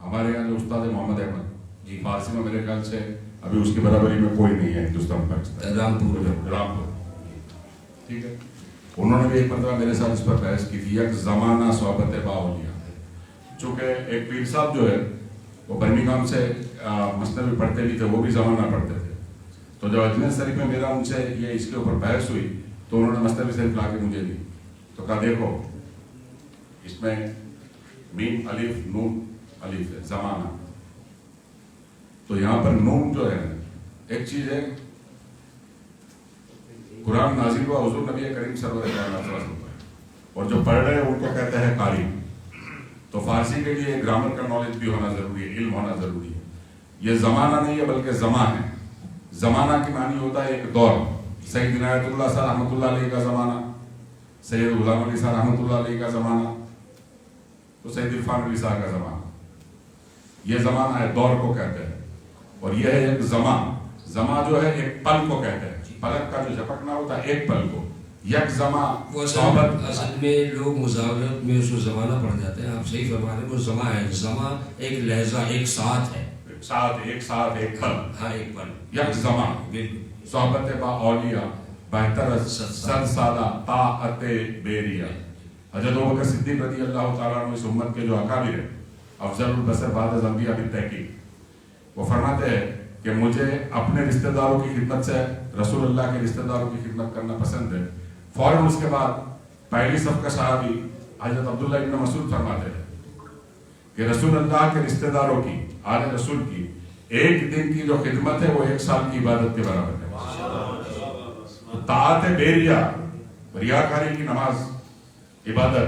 ہمارے یہاں جو استاد محمد احمد جی فارسی میں میرے خیال سے ابھی اس کی برابری میں کوئی نہیں ہے ہندوستان پاکستان رامپور ٹھیک ہے. انہوں نے بھی ایک مرتبہ میرے ساتھ اس پر بحث کی تھی یک زمانہ صحبت باولیاء. چونکہ ایک پیر صاحب جو ہے وہ برمنگھم سے مثنوی پڑھتے بھی تھے, وہ بھی زمانہ پڑھتے تھے. تو جب اجمیر شریف میں میرا ان سے یہ اس کے اوپر بحث ہوئی تو انہوں نے مثنوی شریف لا کے مجھے دی. تو کہا دیکھو اس میں میم الف نون الف ہے زمانہ. تو یہاں پر نون جو ہے ایک چیز ہے, قرآن نازل ہوا حضور نبی کریم صلی اللہ علیہ وسلم اور جو پڑھ رہے ہیں ان کو کہتے ہیں قاری. تو فارسی کے لیے گرامر کا نالج بھی ہونا ضروری ہے, علم ہونا ضروری ہے. یہ زمانہ نہیں ہے بلکہ زماں ہے. زمانہ کی معنی ہوتا ہے ایک دور. سید عنایت اللہ صاحب رحمۃ اللہ علیہ کا زمانہ, سید غلام علی صاحب رحمۃ اللہ علیہ کا زمانہ, تو سید عرفان علی صاحب کا زمانہ. یہ زمانہ ہے, دور کو کہتے ہیں. اور یہ ہے ایک زماں. زماں جو ہے ایک پل کو کہتے ہیں, پلک کا جو جھپکنا ہوتا ہے ایک پل کو. یک زماں اصل میں لوگ مزاولت میں اس کو زمانہ پڑھ جاتے ہیں. آپ صحیح فرما رہے ہیں, وہ زماں ہے. زماں ایک لہجہ, ایک ساتھ ہے, ایک پل. ہاں ایک پل. یک زماں صحبت با اولیاء بہتر صد سالہ طاعت بیریا. حضرت ابوبکر صدیق رضی اللہ تعالیٰ عنہ اس امت کے جو اکابر ہیں, افضل البشر بعد از انبیاء بالتحقیق, وہ فرماتے ہیں کہ مجھے اپنے رشتہ داروں کی خدمت سے رسول اللہ کے رشتہ داروں کی خدمت کرنا پسند ہے. فوراً اس کے بعد پہلی صف کا صحابی حضرت عبداللہ ابن مسعود فرماتے ہیں کہ رسول اللہ کے رشتہ داروں کی، آل رسول کی ایک دن کی جو خدمت ہے وہ 1 سال کی عبادت کے برابر ہے. طاعت بیریا، ریاکاری کی نماز، عبادت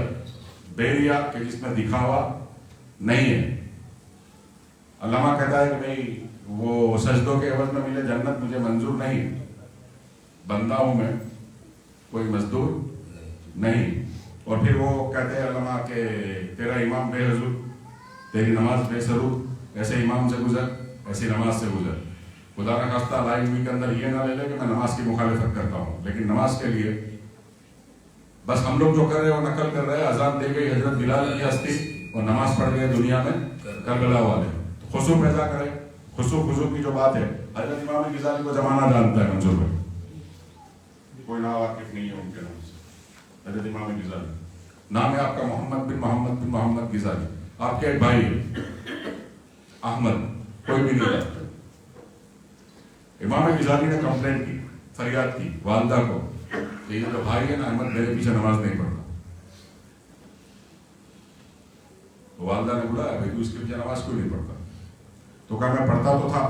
بیریا کہ جس میں دکھاوا نہیں ہے. علامہ کہتا ہے کہ بھئی وہ سجدوں کے عوض میں ملے جنت مجھے منظور نہیں، بندہ ہوں میں، کوئی مزدور نہیں. اور پھر وہ کہتے ہیں علماء کہ تیرا امام بے حضور، تیری نماز بے سرور، ایسے امام سے گزر، ایسی نماز سے گزر. خدا نہ خواستہ لائن کے اندر یہ نہ لے لے کہ میں نماز کی مخالفت کرتا ہوں، لیکن نماز کے لیے بس ہم لوگ جو کر رہے ہیں وہ نقل کر رہے ہیں. اذان دے گئی حضرت بلال کی ہستی اور نماز پڑھ گئے دنیا میں کربلا والے. خشوع پیدا کرے، خشوع کی جو بات ہے حضرت امام غزالی کو زمانہ جانتا ہے منظور بھائی، کوئی نا واقف نہیں ہے ان کے نام سے. حضرت امام غزالی نام ہے آپ کا محمد بن محمد غزالی، آپ کے ایک بھائی ہے احمد، کوئی بھی نہیں ہے. امام غزالی نے کمپلین کی، فریاد کی والدہ کو کہ یہ جو بھائی ہے نا احمد میرے پیچھے نماز نہیں پڑھتا. والدہ نے بولا بھائی تو اس کے پیچھے نماز کیوں نہیں پڑھتا؟ تو کہا میں پڑھتا تو تھا.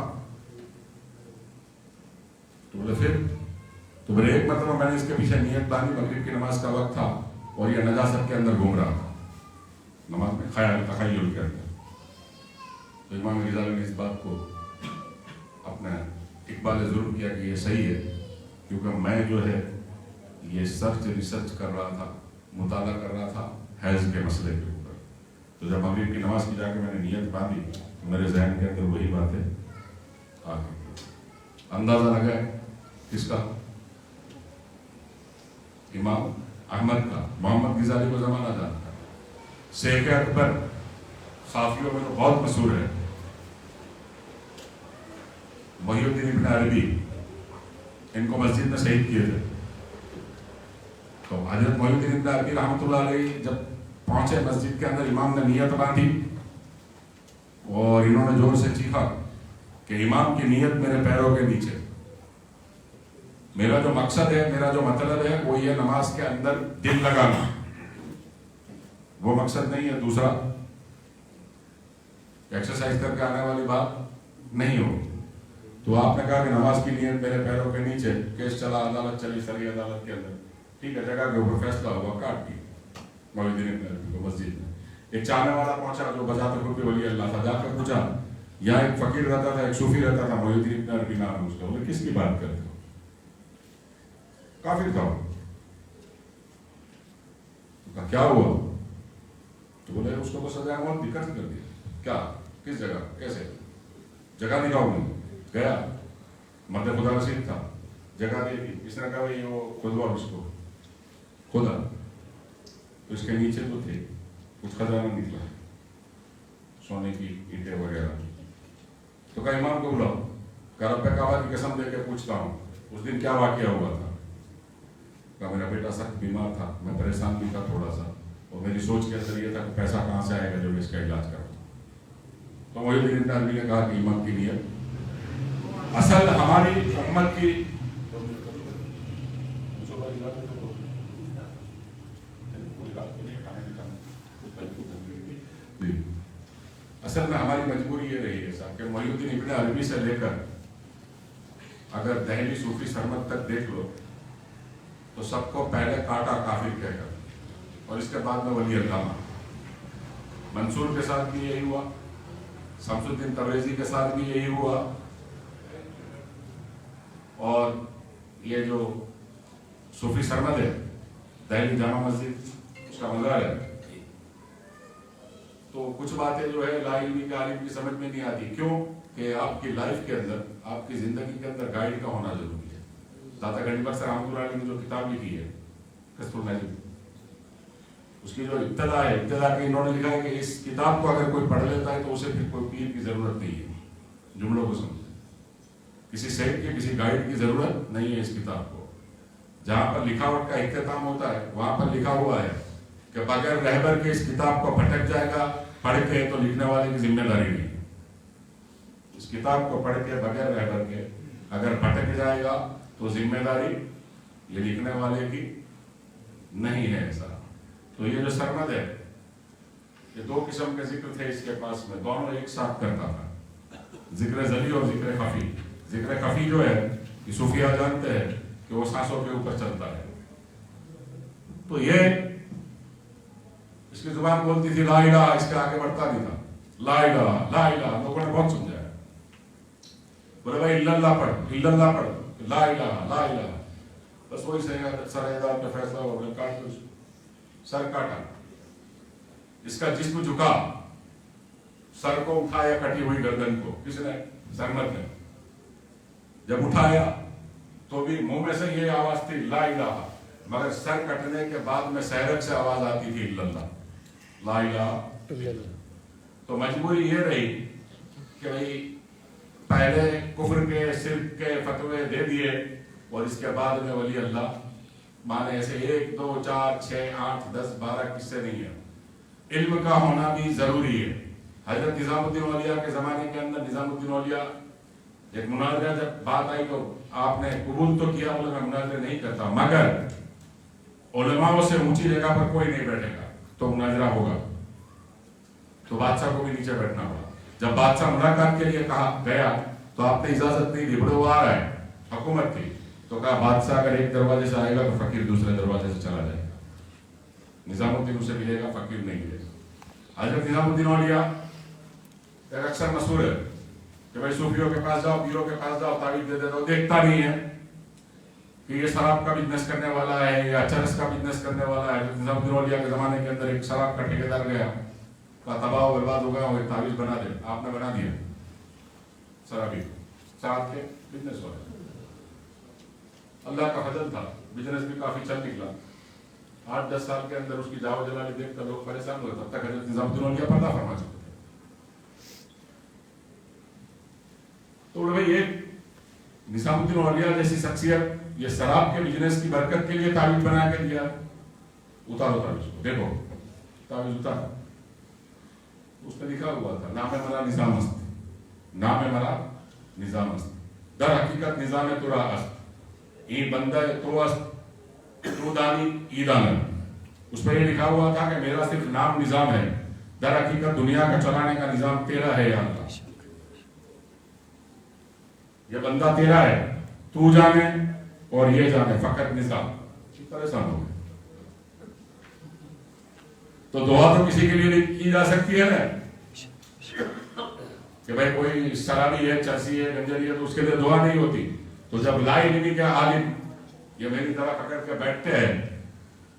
تو بولے پھر؟ تو بولے ایک مرتبہ میں نے اس کے پیچھے نیت باندھی، مغرب کی نماز کا وقت تھا اور یہ نجاست کے اندر گھوم رہا تھا، نماز میں خیال تخیل کے اندر. تو امام غزالی نے اس بات کو اپنا اقبال ظلم کیا کہ یہ صحیح ہے، کیونکہ میں جو ہے یہ ریسرچ کر رہا تھا، مطالعہ کر رہا تھا حیض کے مسئلے کے اوپر. تو جب مغرب کی نماز کی جا کے میں نے نیت باندھی تو میرے ذہن کے اندر وہی باتیں آ گئی. اندازہ لگا ہے کس کا؟ امام احمد کا. محمد غزالی کو زمانہ جانتا ہے. شیخ اکبر صافیوں میں تو بہت مشہور ہے، محی الدین ابن عربی، ان کو مسجد میں شہید کیے تھے. تو حضرت محی الدین ابن عربی رحمۃ اللہ علیہ جب پہنچے مسجد کے اندر، امام نے نیت باندھی اور انہوں نے زور سے چیخا کہ امام کی نیت میرے پیروں کے نیچے. میرا جو مقصد ہے، میرا جو مطلب ہے وہ یہ نماز کے اندر دل لگانا، وہ مقصد نہیں ہے دوسرا ایکسرسائز کر کے آنے والی بات نہیں ہو. تو آپ نے کہا کہ نماز کی نیت میرے پیروں کے نیچے. کیس چلا، عدالت چلی، شرعی عدالت کے اندر، ٹھیک ہے، جگہ کے اوپر فیصلہ ہوا، کاٹ دی محی الدین ابن عربی کو مسجد میں. ایک چاہنے والا پہنچا جو بجاتے خود بھی ولی اللہ تھا، جا کر پوچھا، یہاں ایک فقیر رہتا تھا، ایک صوفی رہتا تھا، محی الدین ابن عربی نام ہے اس کا. بولے کس کی بات کرتے ہو؟ کافر تھا. کیا ہوا؟ تو بولے اس کو تو سزا موت بھی قتل کر دیا. کیا؟ کس جگہ؟ کیسے؟ جگہ دکھاؤ گے. گیا، مرد خدا رسید تھا، جگہ دے دی. اس نے کہا بھائی وہ کھدوا اس کو. کھدا تو اس کے نیچے تو تھے کچھ خزانہ نکلا، سونے کی اینٹیں وغیرہ. تو کہا امام کو بلاؤ. کہا رب کعبہ کی قسم دے کے پوچھتا ہوں اس دن کیا واقعہ ہوا تھا؟ کہا میرا بیٹا سخت بیمار تھا، میں پریشان بھی تھا تھوڑا سا، اور میری سوچ کے اندر یہ تھا کہ پیسہ کہاں سے آئے گا جو میں اس کا علاج کروں. تو محی الدین ابن عربی نے کہا کہ امام کی نیت اصل ہماری امت کی اصل میں ہماری مجبوری یہ رہی ہے صاحب کہ محی الدین ابن عربی سے لے کر اگر دہلی صوفی سرمد تک دیکھ لو تو سب کو پہلے کاٹا کافر کہہ کر، اور اس کے بعد میں ولی اللہ. منصور کے ساتھ بھی یہی ہوا، شمس الدین تبریزی کے ساتھ بھی یہی ہوا، اور یہ جو صوفی سرمد ہے دہلی جامع مسجد اس کا مزار ہے. تو کچھ باتیں جو ہے لا علمی کے عالم کی سمجھ میں نہیں آتی. کیوں؟ کہ آپ کی لائف کے اندر، آپ کی زندگی کے اندر گائیڈ کا ہونا ضروری ہے. داتا گنج بخش رحمۃ اللہ علیہ نے جو کتاب لکھی ہے کشف النجم، اس کی جو ابتدا ہے، ابتدا کے انہوں نے لکھا ہے کہ اس کتاب کو اگر کوئی پڑھ لیتا ہے تو اسے پھر کوئی پیر کی ضرورت نہیں ہے. جملوں کو سمجھیں، کسی شیخ کی، کسی گائیڈ کی ضرورت نہیں ہے اس کتاب کو. جہاں پر لکھاوٹ کا اختتام ہوتا ہے وہاں پر لکھا ہوا ہے کہ بغیر رہبر کے اس کتاب کو بھٹک جائے گا، پڑھ کے تو لکھنے والے کی ذمہ داری نہیں. اس کتاب کو پڑھ کے بغیر رہبر کے اگر بھٹک جائے گا تو ذمہ داری یہ لکھنے والے کی نہیں ہے ایسا. تو یہ جو سرمد ہے یہ دو قسم کے ذکر تھے اس کے پاس میں, دونوں ایک ساتھ کرتا تھا, ذکر ذلی اور ذکر خفی. ذکر خفی جو ہے یہ صوفیہ جانتے ہیں کہ وہ سانسوں کے اوپر چلتا ہے. تو یہ اس کی زبان بولتی تھی لا الہ, اس کے آگے بڑھتا نہیں تھا. لا الہ لا الہ, لوگوں نے بہت سمجھا ہے. بولے بھائی الا اللہ پڑھ, الا اللہ پڑھ, لا الہ لا الہ. بس وہی سرحدار کا فیصلہ ہو گیا, کاٹ دو, سر کاٹا. اس کا جسم جھکا, سر کو اٹھایا کٹی ہوئی گردن کو, کس نے؟ سرمد نے. جب اٹھایا تو بھی منہ میں سے یہ آواز تھی لا الہ, مگر سر کٹنے کے بعد میں سحرک سے آواز آتی تھی الا اللہ, لا الہ. تو مجبوری یہ رہی کہ بھائی پہلے کفر کے شرک کے فتوے دے دیے اور اس کے بعد میں ولی اللہ مانے. ایسے 1 2 4 6 8 10 12 قصے نہیں ہیں. علم کا ہونا بھی ضروری ہے. حضرت نظام الدین اولیاء کے زمانے کے اندر نظام الدین اولیاء ایک مناظرہ جب بات آئی تو آپ نے قبول تو کیا, بولے میں مناظرہ نہیں کرتا, مگر علماء سے اونچی جگہ پر کوئی نہیں بیٹھے گا تو مناظرہ ہوگا. تو بادشاہ کو بھی نیچے بیٹھنا ہوگا. جب بادشاہ ملاقات کے لیے کہا گیا تو آپ نے اجازت نہیں دی, بڑے وہ آ رہا ہے, حکومت تھی. تو کہا بادشاہ اگر ایک دروازے سے آئے گا تو فقیر دوسرے دروازے سے چلا جائے گا. نظام الدین اسے ملے گا, فقیر نہیں ملے گا. حضرت نظام الدین اولیاء ایک اکثر مشہور ہے کہ بھائی صوفیوں کے پاس جاؤ, پیروں کے پاس جاؤ, تعویذ دے دو, دیکھتا نہیں ہے کہ یہ شراب کا بزنس کرنے والا ہے یا چرس کا بزنس کرنے والا ہے. حضرت نظام الدین اولیاء کے زمانے کے اندر ایک شراب کا ٹھیکیدار گیا, کہا تباہ و برباد ہو گیا, وہ ایک تعویذ بنا دے. آپ نے بنا دیا. شرابی شراب کے بزنس والے, اللہ کا فضل تھا, بزنس بھی کافی چل نکلا. 8-10 سال کے اندر اس کی جاو جلالی دیکھ کر لوگ پریشان ہوئے. تب تک حضرت نظام الدین اولیاء پردہ فرما چکے تھے. تو بھائی ایک نظام الدین اولیاء جیسی شخصیت یہ شراب کے بزنس کی برکت کے لیے تعویذ بنا کے دیا. اتارو تعویذ کو, دیکھو تعویذ اتارا. اس پہ لکھا ہوا تھا نام مرا نظام است, نام مرا نظام است, در حقیقت نظام تو را است, این بندہ تو است, تو دانی ای دانن. اس پہ یہ لکھا ہوا تھا کہ میرا صرف نام نظام ہے, در حقیقت دنیا کا چلانے کا نظام تیرا ہے یا اللہ. یہ بندہ تیرا ہے, تو جانے اور یہ جانے, فقط نظام. پریشان ہو گئے. تو دعا تو کسی کے لیے کی جا سکتی ہے نا کہ بھائی کوئی شرابی ہے, چرسی ہے, گنجری ہے, تو اس کے لیے دعا نہیں ہوتی. تو جب لا علمی کے عالم یہ میری طرح پکڑ کے بیٹھتے ہیں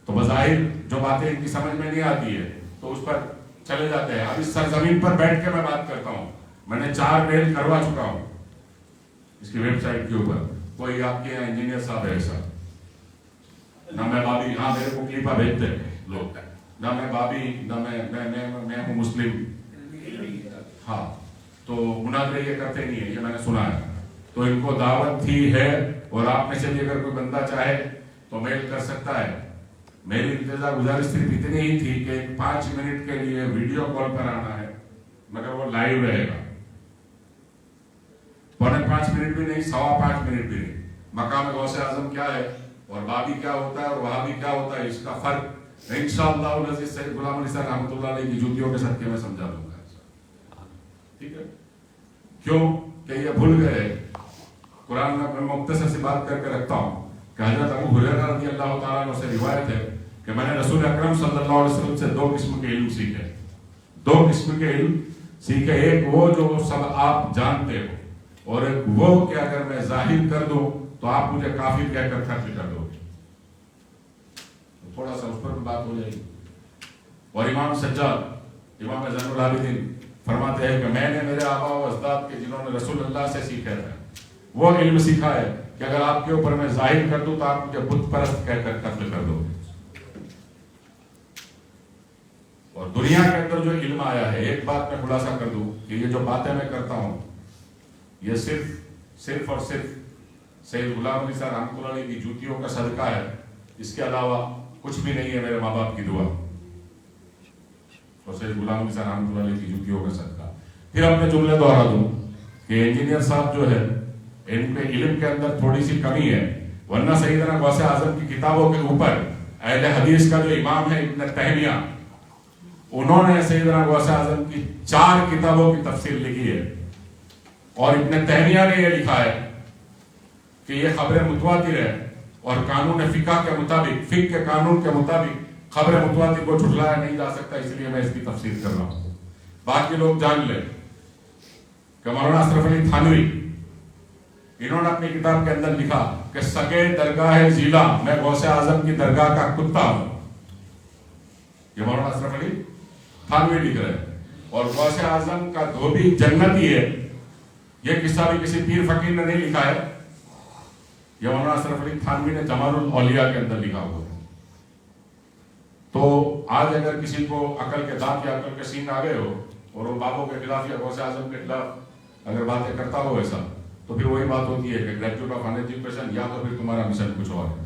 تو بظاہر جو باتیں ان کی سمجھ میں نہیں آتی ہے تو اس پر چلے جاتے ہیں. اب اس سرزمین پر بیٹھ کے میں بات کرتا ہوں, میں نے 4 میل کروا چکا ہوں اس کی ویب سائٹ کے اوپر. کوئی آپ کے یہاں انجینئر صاحب ہے ایسا, نہ میں بابی, ہاں میرے کو کلپا بھیجتے ہیں لوگ, نہ میں بابی, نہ میں ہوں مسلم. ہاں تو مناظرے یہ کرتے نہیں ہیں, یہ میں نے سنا ہے. تو ان کو دعوت تھی ہے, اور آپ میں سے بھی اگر کوئی بندہ چاہے تو میل کر سکتا ہے. میری التجا گزارش صرف اتنی ہی تھی کہ 5 منٹ کے لیے ویڈیو کال پر آنا ہے, مگر وہ لائیو رہے گا. 5 منٹ بھی نہیں, 5.25 منٹ بھی نہیں. مقام غوث اعظم کیا ہے اور بابی کیا ہوتا ہے اور وہابی کیا ہوتا ہے, اس کا فرق انشاءاللہ العزیز سید غلام علی صاحب رحمۃ اللہ علیہ کی جوتیوں کے صدقے میں سمجھا دوں گا. ٹھیک ہے, کیوں کہ یہ بھول گئے. قرآن میں مختصر سی بات کر کے رکھتا ہوں کہ حضرت ابو ہریرہ رضی اللہ تعالیٰ عنہ سے روایت ہے کہ میں نے رسول اکرم صلی اللہ علیہ وسلم سے 2 قسم کے علم سیکھے. 2 قسم کے علم سیکھے, ایک وہ جو سب آپ جانتے ہو, اور ایک وہ کہ اگر میں ظاہر کر دوں تو آپ مجھے کافر کہہ کر خرچ کر دو گے. تھوڑا سا اس پر بھی بات ہو جائے گی. اور امام سجاد, امام زین العابدین فرماتے ہیں کہ میں نے میرے آبا و اجداد کے جنہوں نے رسول اللہ سے سیکھا ہے وہ علم سیکھا ہے کہ اگر آپ کے اوپر میں ظاہر کر دوں تو آپ مجھے بت پرست کہہ کر قتل کر دو. اور دنیا کے اندر جو علم آیا ہے, ایک بات میں خلاصہ کر دوں کہ یہ جو باتیں میں کرتا ہوں یہ صرف اور صرف سید غلام علی صاحب رحمۃ اللہ علیہ کی جوتیوں کا صدقہ ہے. اس کے علاوہ کچھ بھی نہیں ہے, میرے ماں باپ کی دعا اور سید غلام علی صاحب رحمۃ اللہ علیہ کی جوتیوں کا صدقہ. پھر اپنے جملے دوہرا دوں کہ انجینئر صاحب جو ہے ان کے علم کے اندر تھوڑی سی کمی ہے، ورنہ سیدنا غوث اعظم کی کتابوں کے اوپر اہل حدیث کا جو امام ہے ابن تیمیہ، انہوں نے سیدنا غوث اعظم کی 4 کتابوں کی تفسیر لکھی ہے، اور ابن تیمیہ نے یہ لکھا ہے کہ یہ خبر متواتر ہے، اور قانون فقہ کے مطابق، فقہ کے قانون کے مطابق خبر متواتر کو جھٹلایا نہیں جا سکتا، اس لیے میں اس کی تفسیر کر رہا ہوں۔ باقی لوگ جان لیں کہ مولانا اشرف علی تھانوی، انہوں نے اپنی کتاب کے اندر لکھا کہ سگے درگاہ ضلع میں غوث اعظم کی درگاہ کا کتا ہوں، یہ مولانا اشرف علی تھانوی لکھ رہے ہیں، اور غوث اعظم کا دھوبی جنتی ہے، یہ قصہ بھی کسی پیر فقیر نے نہیں لکھا ہے، یہ مولانا اشرف علی تھانوی نے جمال الاولیاء کے اندر لکھا ہوا ہے۔ تو آج اگر کسی کو عقل کے دانت یا عقل کے سینگ آ گئے ہو اور وہ بابوں کے خلاف یا غوث اعظم کے خلاف اگر باتیں کرتا ہو ایسا، تو پھر وہی بات ہوتی ہے کہ گریجویٹ آف ان ایجوکیشن، یا تو پھر تمہارا مشن کچھ اور ہے۔